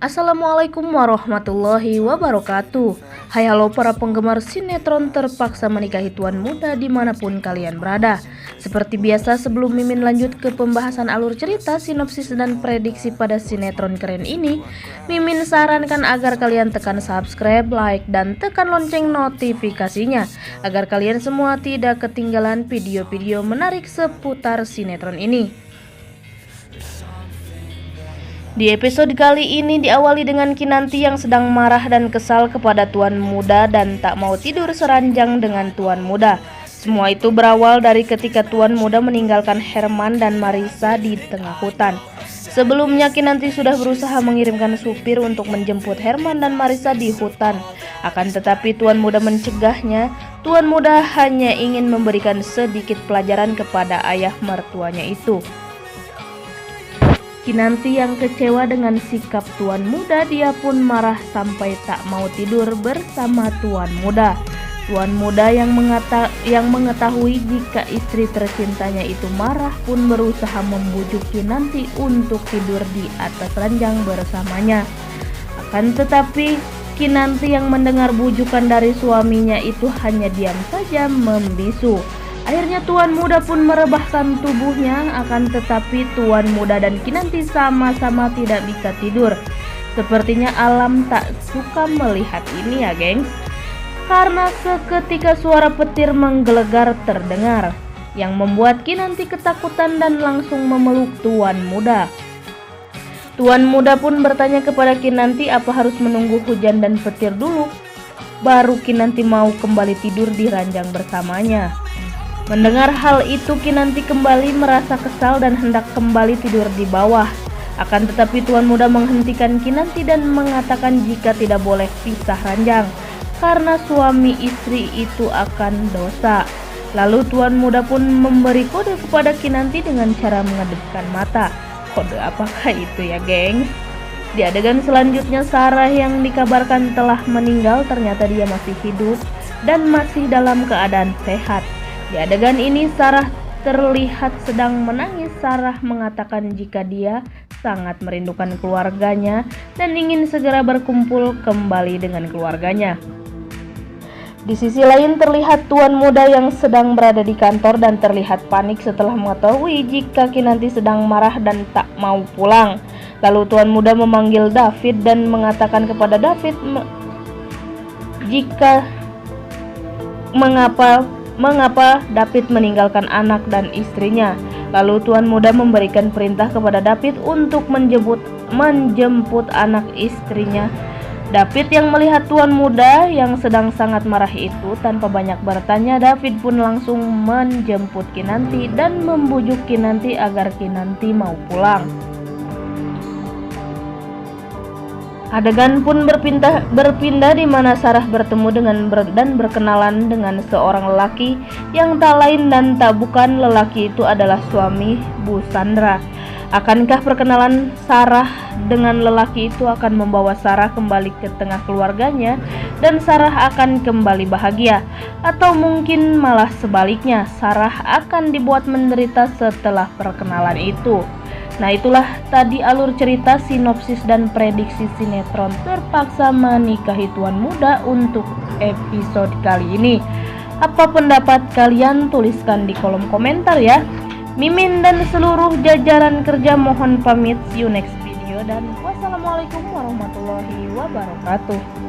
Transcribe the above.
Assalamualaikum warahmatullahi wabarakatuh. Hai halo para penggemar sinetron Terpaksa Menikahi Tuan Muda dimanapun kalian berada. Seperti biasa sebelum Mimin lanjut ke pembahasan alur cerita, sinopsis dan prediksi pada sinetron keren ini, Mimin sarankan agar kalian tekan subscribe, like, dan tekan lonceng notifikasinya agar kalian semua tidak ketinggalan video-video menarik seputar sinetron ini. Di episode kali ini diawali dengan Kinanti yang sedang marah dan kesal kepada Tuan Muda dan tak mau tidur seranjang dengan Tuan Muda. Semua itu berawal dari ketika Tuan Muda meninggalkan Herman dan Marissa di tengah hutan. Sebelumnya Kinanti sudah berusaha mengirimkan supir untuk menjemput Herman dan Marissa di hutan. Akan tetapi Tuan Muda mencegahnya. Tuan Muda hanya ingin memberikan sedikit pelajaran kepada ayah mertuanya itu. Kinanti yang kecewa dengan sikap Tuan Muda, dia pun marah sampai tak mau tidur bersama Tuan Muda. Tuan Muda yang mengetahui jika istri tercintanya itu marah pun berusaha membujuk Kinanti untuk tidur di atas ranjang bersamanya. Akan tetapi Kinanti yang mendengar bujukan dari suaminya itu hanya diam saja membisu. Akhirnya Tuan Muda pun merebahkan tubuhnya, akan tetapi Tuan Muda dan Kinanti sama-sama tidak bisa tidur. Sepertinya alam tak suka melihat ini ya gengs. Karena seketika suara petir menggelegar terdengar, yang membuat Kinanti ketakutan dan langsung memeluk Tuan Muda. Tuan Muda pun bertanya kepada Kinanti apa harus menunggu hujan dan petir dulu, baru Kinanti mau kembali tidur di ranjang bersamanya. Mendengar hal itu Kinanti kembali merasa kesal dan hendak kembali tidur di bawah. Akan tetapi Tuan Muda menghentikan Kinanti dan mengatakan jika tidak boleh pisah ranjang karena suami istri itu akan dosa. Lalu Tuan Muda pun memberi kode kepada Kinanti dengan cara mengedipkan mata. Kode apakah itu ya geng? Di adegan selanjutnya Sarah yang dikabarkan telah meninggal ternyata dia masih hidup dan masih dalam keadaan sehat. Di adegan ini Sarah terlihat sedang menangis. Sarah mengatakan jika dia sangat merindukan keluarganya dan ingin segera berkumpul kembali dengan keluarganya. Di sisi lain terlihat Tuan Muda yang sedang berada di kantor dan terlihat panik setelah mengetahui jika Kinanti sedang marah dan tak mau pulang. Lalu Tuan Muda memanggil David dan mengatakan kepada David mengapa David meninggalkan anak dan istrinya. Lalu Tuan Muda memberikan perintah kepada David untuk menjemput anak istrinya. David yang melihat Tuan Muda yang sedang sangat marah itu tanpa banyak bertanya, David pun langsung menjemput Kinanti dan membujuk Kinanti agar Kinanti mau pulang. Adegan pun berpindah di mana Sarah bertemu dan berkenalan dengan seorang lelaki yang tak lain dan tak bukan lelaki itu adalah suami Bu Sandra. Akankah perkenalan Sarah dengan lelaki itu akan membawa Sarah kembali ke tengah keluarganya dan Sarah akan kembali bahagia? Atau mungkin malah sebaliknya, Sarah akan dibuat menderita setelah perkenalan itu? Nah itulah tadi alur cerita, sinopsis dan prediksi sinetron Terpaksa Menikahi Tuan Muda untuk episode kali ini. Apa pendapat kalian? Tuliskan di kolom komentar ya. Mimin dan seluruh jajaran kerja mohon pamit. See you next video dan wassalamualaikum warahmatullahi wabarakatuh.